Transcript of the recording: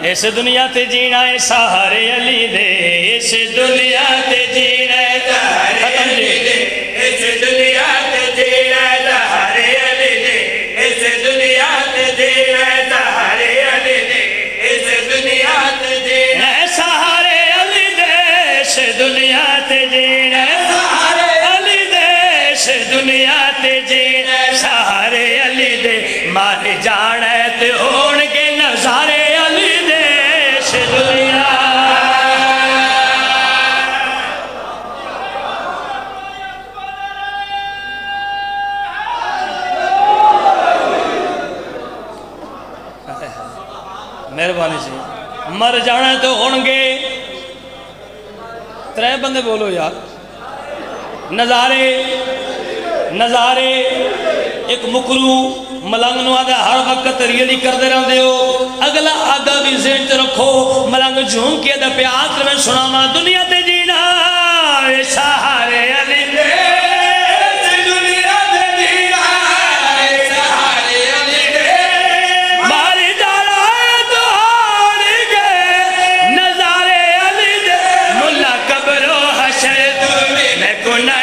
اس دنیا تے جینا ہے سہارے علی دے اس دنیا تے جینا ہے سہارے علی دے اس دنیا تے جینا ہے سہارے علی دے اس دنیا تے جینا ہے سہارے علی دے اس دنیا تے جینا ہے سہارے علی دے اس دنیا تے جینا ہے سہارے علی دے اس دنیا تے جینا ہے سہارے علی دے مارے جانا ہے تے ہون کے نظارے علی دے اس دنیا مہربانی سی مر جانا ہے تو ہونگے ترے بندے بولو یار نظارے نظارے ایک مکرو ملنگ نو آدھا ہر وقت ریلی کر دے رہا دیو اگلا آدھا بھی ذہن تے رکھو ملنگ جھوم کے دا پیاس میں سنا ماں دنیا تے جینا سہارے علی دے دنیا تے جینا سہارے علی دے ماری جانا تو ہار گئے نظارے علی دے ملا قبر و حشر میں کو نہ